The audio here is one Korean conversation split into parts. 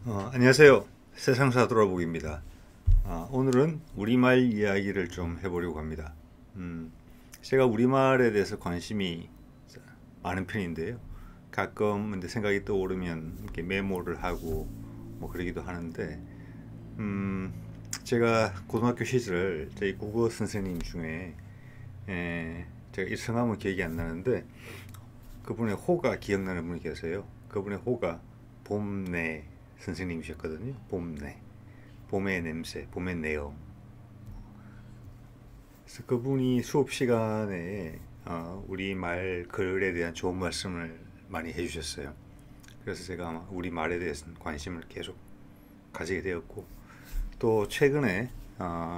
안녕하세요. 세상사 돌아보기입니다. 오늘은 우리말 이야기를 좀 해보려고 합니다. 제가 우리말에 대해서 관심이 많은 편인데요. 가끔 근데 생각이 떠오르면 이렇게 메모를 하고 뭐 그러기도 하는데, 제가 고등학교 시절 저희 국어 선생님 중에 제가 이 성함은 기억이 안 나는데 그분의 호가 기억나는 분이 계세요. 그분의 호가 봄내 선생님이셨거든요. 봄내, 봄의 냄새, 봄의 내용. 그래서 그분이 수업 시간에 우리말 글에 대한 좋은 말씀을 많이 해주셨어요. 그래서 제가 아마 우리말에 대해서는 관심을 계속 가지게 되었고, 또 최근에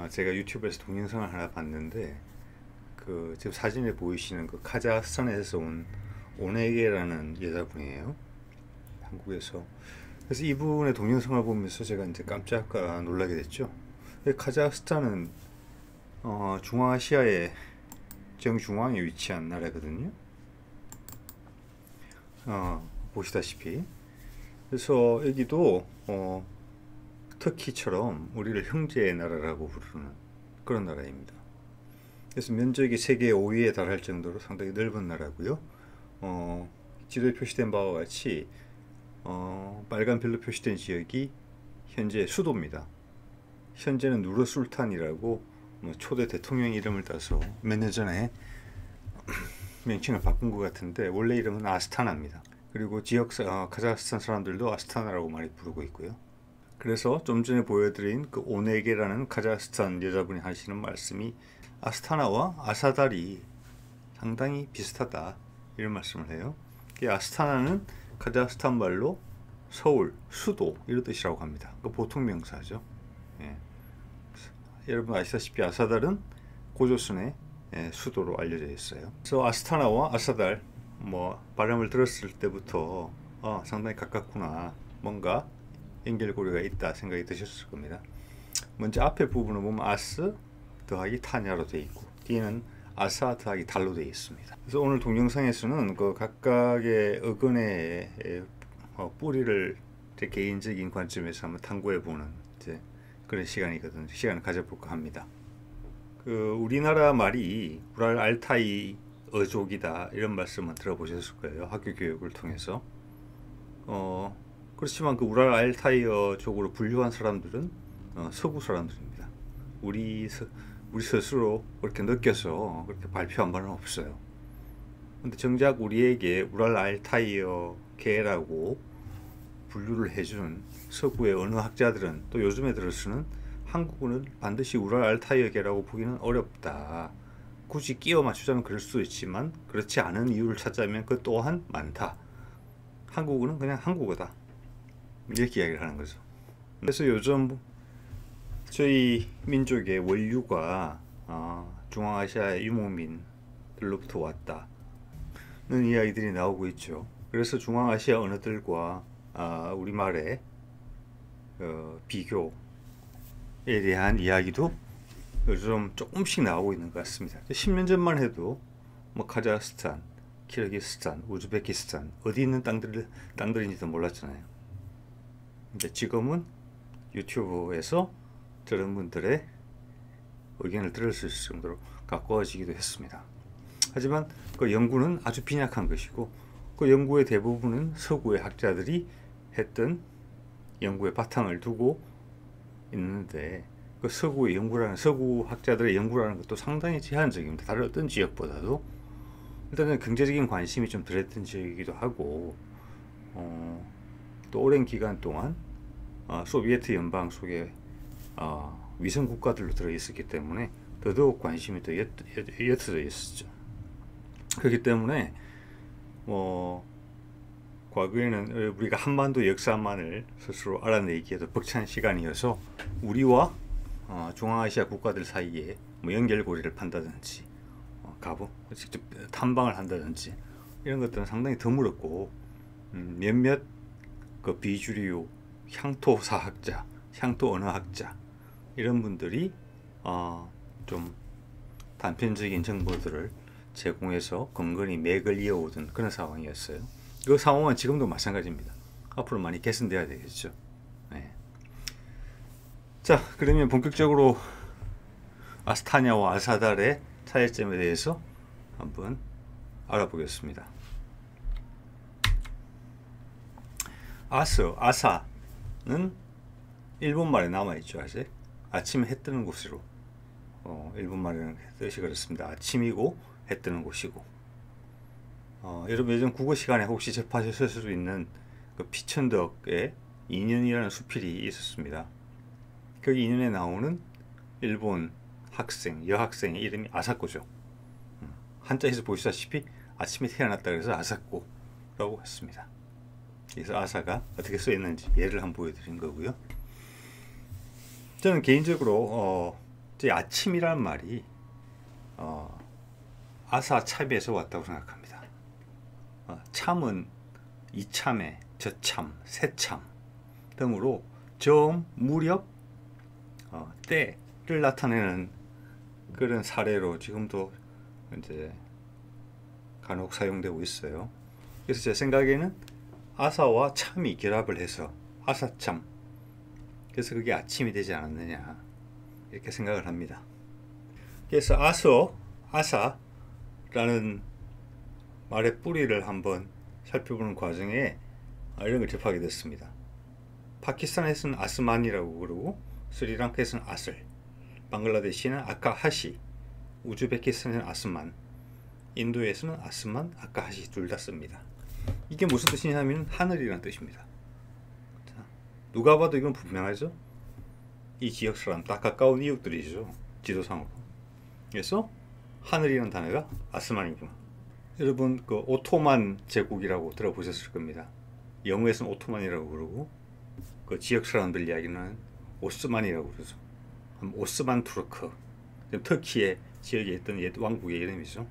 제가 유튜브에서 동영상을 하나 봤는데, 그 지금 사진에 보이시는 그 카자흐스탄에서 온 오네게라는 여자분이에요. 한국에서. 그래서 이분의 동영상을 보면서 제가 이제 깜짝 놀라게 됐죠. 카자흐스탄은 중앙아시아의 정중앙에 위치한 나라거든요. 보시다시피. 그래서 여기도 터키처럼 우리를 형제의 나라라고 부르는 그런 나라입니다. 그래서 면적이 세계 5위에 달할 정도로 상당히 넓은 나라고요. 지도에 표시된 바와 같이 빨간 별로 표시된 지역이 현재 수도입니다. 현재는 누르술탄이라고 초대 대통령 이름을 따서 몇 년 전에 명칭을 바꾼 것 같은데 원래 이름은 아스타나입니다. 그리고 지역 카자흐스탄 사람들도 아스타나라고 많이 부르고 있고요. 그래서 좀 전에 보여드린 그 오네게라는 카자흐스탄 여자분이 하시는 말씀이 아스타나와 아사달이 상당히 비슷하다 이런 말씀을 해요. 아스타나는 카자흐스탄 말로 서울, 수도 이런 뜻이라고 합니다. 그 보통 명사죠. 예. 여러분 아시다시피 아사달은 고조선의 수도로 알려져 있어요. 그래서 아스타나와 아사달 발음을 들었을 때부터 상당히 가깝구나, 뭔가 연결고리가 있다 생각이 드셨을 겁니다. 먼저 앞에 부분을 보면 아스 더하기 타냐로 되어 있고 뒤에는 아사 더하기 달로 되어 있습니다. 그래서 오늘 동영상에서는 그 각각의 어근의 뿌리를 제 개인적인 관점에서 한번 탐구해보는 그런 시간을 가져볼까 합니다. 그 우리나라 말이 우랄 알타이 어족이다 이런 말씀은 들어보셨을 거예요. 학교 교육을 통해서. 그렇지만 그 우랄 알타이어족으로 분류한 사람들은 서구 사람들입니다. 우리 스스로 그렇게 느껴서 그렇게 발표한 바는 없어요. 근데 정작 우리에게 우랄 알타이어계라고 분류를 해준 서구의 언어학자들은 또 요즘에 들어서는 한국어는 반드시 우랄 알타이어계라고 보기는 어렵다. 굳이 끼워 맞추자면 그럴 수도 있지만 그렇지 않은 이유를 찾자면 그 또한 많다. 한국어는 그냥 한국어다. 이렇게 이야기를 하는 거죠. 그래서 요즘 저희 민족의 원류가 중앙아시아의 유목민들로부터 왔다는 이야기들이 나오고 있죠. 그래서 중앙아시아 언어들과 우리말의 비교에 대한 이야기도 요즘 조금씩 나오고 있는 것 같습니다. 10년 전만 해도 카자흐스탄, 키르기스탄, 우즈베키스탄 어디 있는 땅들인지도 몰랐잖아요. 근데 지금은 유튜브에서 저런 분들의 의견을 들을 수 있을 정도로 가까워지기도 했습니다. 하지만 그 연구는 아주 빈약한 것이고 그 연구의 대부분은 서구의 학자들이 했던 연구의 바탕을 두고 있는데 그 서구 학자들의 연구라는 것도 상당히 제한적입니다. 다른 어떤 지역보다도. 일단은 경제적인 관심이 좀 덜했던 지역이기도 하고 또 오랜 기간 동안 소비에트 연방 속에 위성 국가들로 들어있었기 때문에 더더욱 관심이 더 옅어져 있었죠. 그렇기 때문에 과거에는 우리가 한반도 역사만을 스스로 알아내기에도 벅찬 시간이어서 우리와 중앙아시아 국가들 사이에 연결고리를 판다든지 직접 탐방을 한다든지 이런 것들은 상당히 드물었고 몇몇 그 비주류 향토사학자, 향토 언어학자 이런 분들이 좀 단편적인 정보들을 제공해서 근근히 맥을 이어오던 그런 상황이었어요. 그 상황은 지금도 마찬가지입니다. 앞으로 많이 개선돼야 되겠죠. 네. 자, 그러면 본격적으로 아스타냐와 아사달의 차이점에 대해서 한번 알아보겠습니다. 아사는 일본말에 남아있죠. 아직 아침에 해 뜨는 곳으로 일본말에는 뜻이 그렇습니다. 아침이고 해 뜨는 곳이고 여러분 예전 국어 시간에 혹시 접하셨을 수도 있는 그 피천덕에 인연이라는 수필이 있었습니다. 그 인연에 나오는 일본 학생, 여학생의 이름이 아사코죠. 한자에서 보시다시피 아침에 태어났다 그래서 아사코라고 했습니다. 그래서 아사가 어떻게 쓰였는지 예를 한번 보여드린 거고요. 저는 개인적으로 아침이란 말이 아사 참에서 왔다고 생각합니다. 참은 이참에, 저참, 새참 등으로 점, 무렵, 때를 나타내는 그런 사례로 지금도 이제 간혹 사용되고 있어요. 그래서 제 생각에는 아사와 참이 결합을 해서 아사참, 그래서 그게 아침이 되지 않았느냐 이렇게 생각을 합니다. 그래서 아사라는 말의 뿌리를 한번 살펴보는 과정에 이런 걸 접하게 됐습니다. 파키스탄에서는 아스만이라고 그러고 스리랑카에서는 아슬, 방글라데시는 아카하시, 우즈베키스탄에서는 아스만, 인도에서는 아스만, 아카하시 둘 다 씁니다. 이게 무슨 뜻이냐면 하늘이라는 뜻입니다. 자, 누가 봐도 이건 분명하죠? 이 지역 사람 다 가까운 이웃들이죠. 지도상으로. 그래서 하늘이라는 단어가 아스만이구나. 여러분 그 오토만 제국이라고 들어보셨을 겁니다. 영어에서는 오토만이라고 그러고 그 지역 사람들 이야기는 오스만이라고 그러죠. 오스만 투르크, 터키의 지역에 있던 옛 왕국의 이름이죠.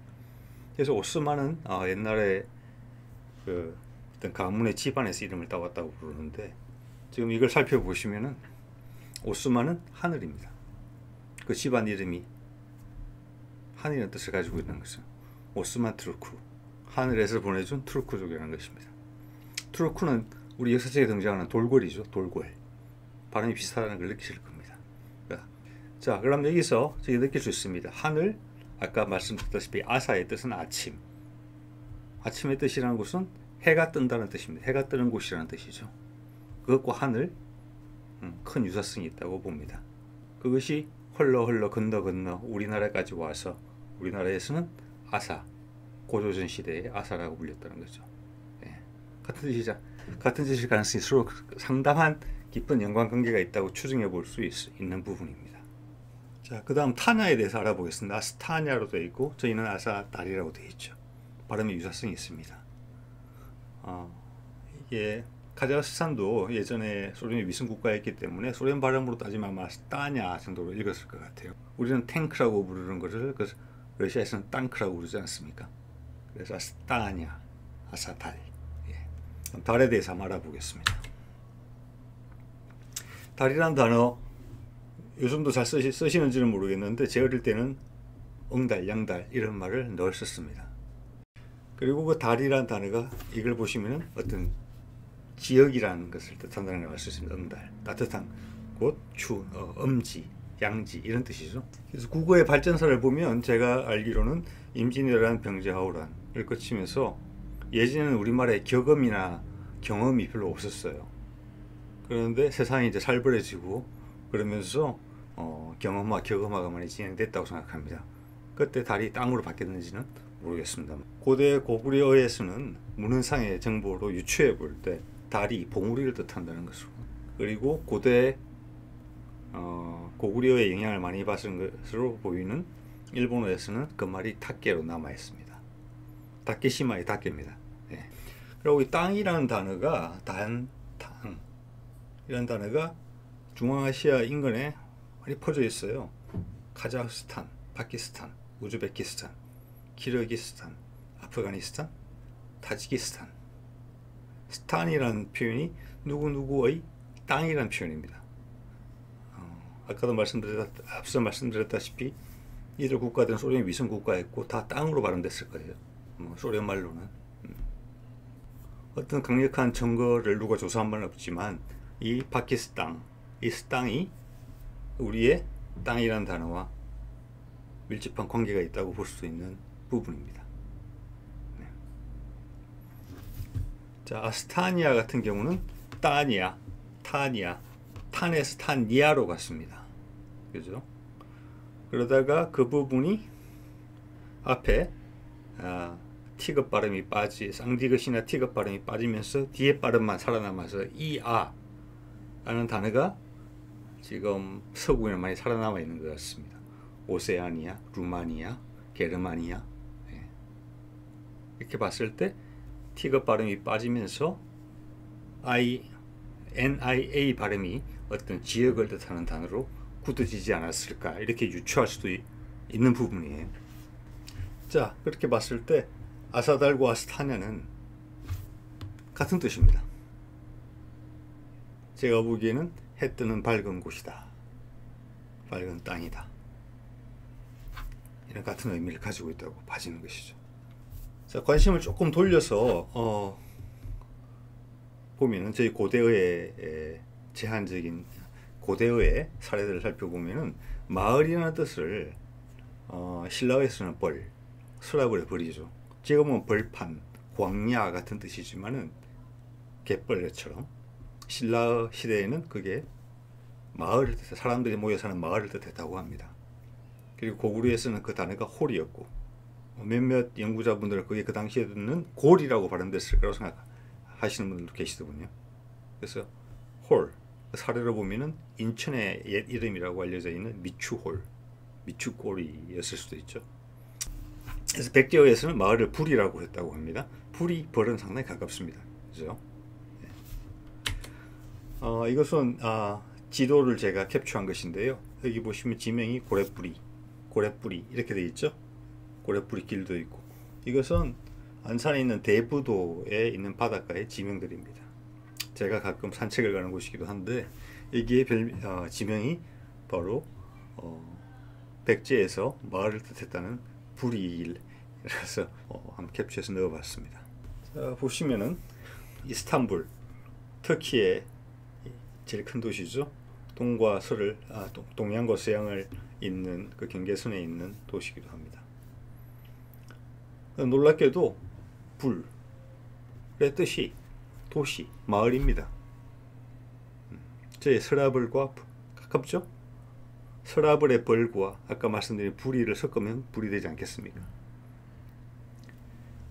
그래서 오스만은 옛날에 그 어떤 가문의 집안에서 이름을 따왔다고 부르는데 지금 이걸 살펴보시면은 오스만은 하늘입니다. 그 집안 이름이 하늘이라는 뜻을 가지고 있는 것은 오스만 투르크, 하늘에서 보내준 투르크족이라는 것입니다. 투르크는 우리 역사책에 등장하는 돌궐이죠. 돌궐. 발음이 비슷하다는 걸 느끼실 겁니다. 자, 그럼 여기서 저희 느낄 수 있습니다. 하늘, 아까 말씀드렸다시피 아사의 뜻은 아침. 아침의 뜻이라는 것은 해가 뜬다는 뜻입니다. 해가 뜨는 곳이라는 뜻이죠. 그것과 하늘, 큰 유사성이 있다고 봅니다. 그것이 흘러 건너 우리나라까지 와서 우리나라에서는 아사, 고조선 시대의 아사라고 불렸다는 거죠. 네. 같은 뜻일 가능성이 서로 상당한 깊은 연관관계가 있다고 추정해 볼 수 있는 부분입니다. 자, 그 다음 타냐에 대해서 알아보겠습니다. 아스타냐로 되어 있고 저희는 아사달이라고 되어 있죠. 발음의 유사성이 있습니다. 이게 카자흐스탄도 예전에 소련의 위성 국가였기 때문에 소련 발음으로 따지면 아마 아스타냐 정도로 읽었을 것 같아요. 우리는 탱크라고 부르는 것을 러시아에서는 땅크라고 부르지 않습니까? 그래서 아스타냐, 아사달. 예. 달에 대해서 한번 알아보겠습니다. 달이라는 단어 요즘도 잘 쓰시는지는 모르겠는데 제 어릴 때는 응달, 양달 이런 말을 늘 썼습니다. 그리고 그 달이라는 단어가 이걸 보시면은 어떤 지역이라는 것을 뜻한다는 걸 알 수 있습니다. 응달, 따뜻한 곳, 음지, 양지 이런 뜻이죠. 그래서 국어의 발전사를 보면 제가 알기로는 임진왜란, 병자호란을 거치면서 예전에는 우리말에 격음이나 경음이 별로 없었어요. 그런데 세상이 이제 살벌해지고 그러면서 경음화, 격음화가 많이 진행됐다고 생각합니다. 그때 달이 땅으로 바뀌었는지는 모르겠습니다. 고대 고구려어에서는 문헌상의 정보로 유추해 볼 때 달이 봉우리를 뜻한다는 것으로, 그리고 고대 고구려의 영향을 많이 받은 것으로 보이는 일본어에서는 그 말이 닭개로 남아 있습니다. 다케시마의 닭개입니다. 네. 그리고 이 땅이라는 단어가 이런 단어가 중앙아시아 인근에 많이 퍼져 있어요. 카자흐스탄, 파키스탄, 우즈베키스탄, 키르기스탄, 아프가니스탄, 타지키스탄. 스탄이라는 표현이 누구누구의 땅이라는 표현입니다. 아까도 앞서 말씀드렸다시피 이들 국가들은 소련의 위성 국가였고 다 땅으로 발음됐을 거예요. 소련 말로는. 어떤 강력한 증거를 누가 조사한 바는 없지만 이 파키스탄, 이 땅이 우리의 땅이라는 단어와 밀접한 관계가 있다고 볼 수 있는 부분입니다. 네. 자, 아스타니아 같은 경우는 타니아, 탄에서 타니아로 갔습니다. 그죠? 그러다가 그 부분이 앞에 티귿 발음이 쌍디귿이나 티귿 발음이 빠지면서 뒤에 발음만 살아남아서 이아 라는 단어가 지금 서구에 많이 살아남아 있는 것 같습니다. 오세아니아, 루마니아, 게르마니아. 예. 이렇게 봤을 때 티귿 발음이 빠지면서 NIA 발음이 어떤 지역을 뜻하는 단어로 굳어지지 않았을까, 이렇게 유추할 수도 있는 부분이에요. 자, 그렇게 봤을 때 아사달과 아스타냐는 같은 뜻입니다. 제가 보기에는 해 뜨는 밝은 곳이다, 밝은 땅이다, 이런 같은 의미를 가지고 있다고 봐지는 것이죠. 자, 관심을 조금 돌려서 보면은 저희 고대어의 제한적인 고대어의 사례들을 살펴보면은 마을이라는 뜻을 신라어에서는 서라벌의 벌이죠. 지금은 벌판, 광야 같은 뜻이지만은 갯벌처럼 신라 시대에는 그게 마을을 뜻해, 사람들이 모여 사는 마을을 뜻했다고 합니다. 그리고 고구려에서는 그 단어가 홀이었고, 몇몇 연구자분들은 그게 그 당시에는 골이라고 발음됐을 거라고 생각하시는 분들도 계시더군요. 그래서 홀, 사례로 보면은 인천의 옛 이름이라고 알려져 있는 미추홀, 미추골이었을 수도 있죠. 그래서 백제어에서는 마을을 불이라고 했다고 합니다. 불이 벌은 상당히 가깝습니다. 그죠? 이것은 지도를 제가 캡처한 것인데요. 여기 보시면 지명이 고래뿌리 이렇게 되어 있죠. 고래뿌리 길도 있고, 이것은 안산에 있는 대부도에 있는 바닷가의 지명들입니다. 제가 가끔 산책을 가는 곳이기도 한데, 여기에 지명이 바로 백제에서 마을을 뜻했다는 부리라서 한번 캡처해서 넣어봤습니다. 자, 보시면은 이스탄불, 터키의 제일 큰 도시죠. 동과 서를 동양과 서양을 잇는 그 경계선에 있는 도시이기도 합니다. 놀랍게도 불의 뜻이 도시, 마을입니다. 저희 서라벌과 가깝죠? 서라벌의 벌과 아까 말씀드린 부리를 섞으면 불이 되지 않겠습니까?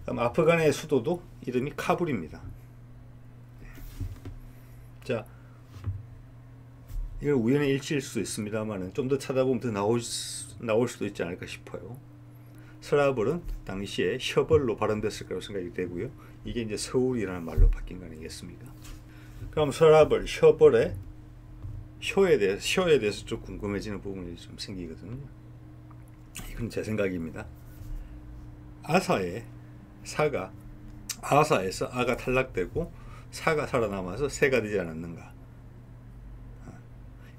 아프간의 수도도 이름이 카불입니다. 자, 이건 우연의 일치일 수도 있습니다만 좀 더 찾아보면 더 나올 수도 있지 않을까 싶어요. 서라벌은 당시에 셔벌로 발음됐을 거라고 생각이 되고요. 이게 이제 서울이라는 말로 바뀐 거 아니겠습니까? 그럼 서라벌, 셔벌의 쇼에 대해서 좀 궁금해지는 부분이 좀 생기거든요. 이건 제 생각입니다. 아사에서 아가 탈락되고 사가 살아남아서 새가 되지 않았는가.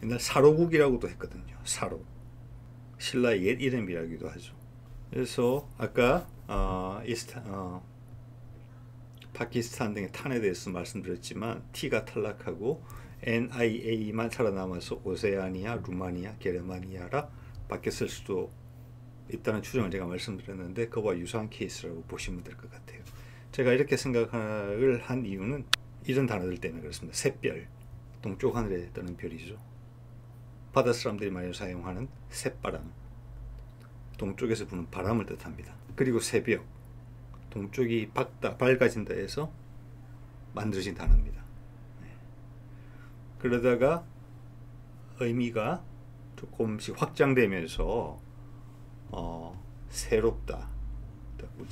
옛날 사로국이라고도 했거든요. 사로, 신라의 옛 이름이라기도 하죠. 그래서 아까 파키스탄 등의 탄에 대해서 말씀드렸지만 T가 탈락하고 NIA만 살아남아서 오세아니아, 루마니아, 게르마니아라 바뀌었을 수도 있다는 추정을 제가 말씀드렸는데, 그와 유사한 케이스라고 보시면 될 것 같아요. 제가 이렇게 생각을 한 이유는 이런 단어들 때문에 그렇습니다. 샛별, 동쪽 하늘에 뜨는 별이죠. 바다 사람들이 많이 사용하는 샛바람, 동쪽에서 부는 바람을 뜻합니다. 그리고 새벽, 동쪽이 밝아진다 해서 만들어진 단어입니다. 그러다가 의미가 조금씩 확장되면서 새롭다,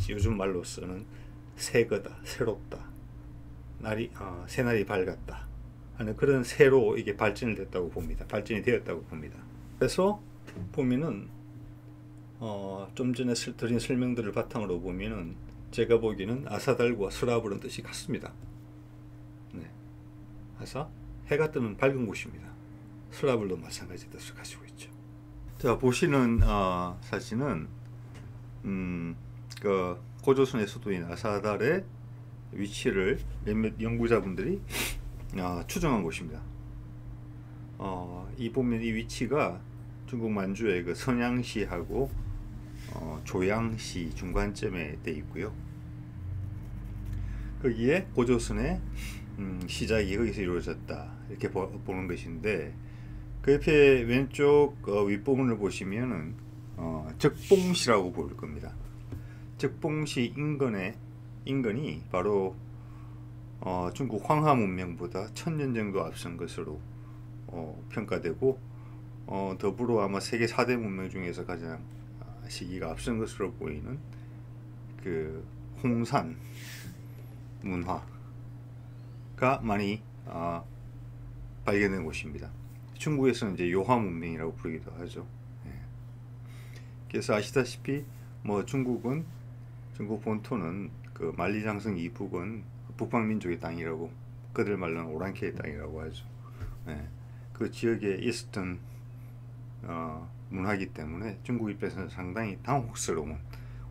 요즘 말로 쓰는 새거다, 새롭다, 새날이 밝았다 하는 그런 새로 이게 발전이 되었다고 봅니다. 그래서 보면은 좀 전에 드린 설명들을 바탕으로 보면은 제가 보기에는 아사달과 서라벌은 뜻이 같습니다. 네. 아사, 해가 뜨는 밝은 곳입니다. 서라벌도 마찬가지 뜻을 가지고 있죠. 자, 보시는 사진은 그 고조선의 수도인 아사달의 위치를 몇몇 연구자분들이 추정한 곳입니다. 이 보면 이 위치가 중국 만주의 그 선양시하고 조양시 중간점에 돼 있고요. 거기에 고조선의 시작이 거기서 이루어졌다 이렇게 보는 것인데, 그 옆에 왼쪽 윗부분을 보시면은 적봉시라고 보일 겁니다. 적봉시 인근이 바로 중국 황하 문명보다 1000년 정도 앞선 것으로 평가되고, 더불어 아마 세계 4대 문명 중에서 가장 시기가 앞선 것으로 보이는 그 홍산 문화가 많이 발견된 곳입니다. 중국에서는 이제 요하 문명이라고 부르기도 하죠. 예. 그래서 아시다시피 뭐 중국 본토는 그 만리장성 이북은 북방민족의 땅이라고, 그들 말로는 오랑캐의 땅이라고 하죠. 예. 그 지역에 있었던 문화이기 때문에 중국 입장에서는 상당히 당혹스러운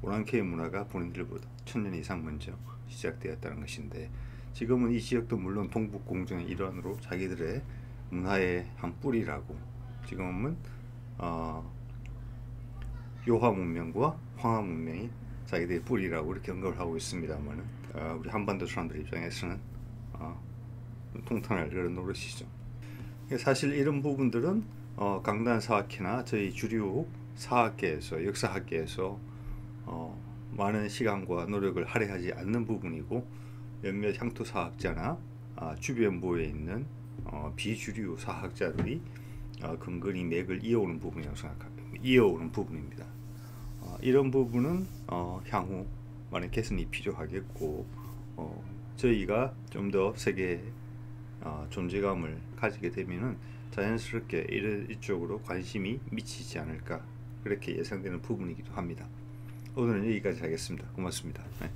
오랑캐의 문화가 본인들보다 1000년 이상 먼저 시작되었다는 것인데, 지금은 이 지역도 물론 동북공정의 일환으로 자기들의 문화의 한 뿌리라고 지금은 요하 문명과 황하 문명이 자기들의 뿌리라고 이렇게 언급을 하고 있습니다만은, 우리 한반도 사람들 입장에서는 통탄할 그런 노릇이죠. 사실 이런 부분들은 강단 사학회나 저희 주류 사학계에서, 역사학계에서 많은 시간과 노력을 할애하지 않는 부분이고, 몇몇 향토 사학자나 주변부에 있는 비주류 사학자들이 근근히 맥을 이어오는 부분이라고 생각합니다. 이어오는 부분입니다. 이런 부분은 향후 많은 개선이 필요하겠고, 저희가 좀 더 세계에 존재감을 가지게 되면은 자연스럽게 이쪽으로 관심이 미치지 않을까, 그렇게 예상되는 부분이기도 합니다. 오늘은 여기까지 하겠습니다. 고맙습니다. 네.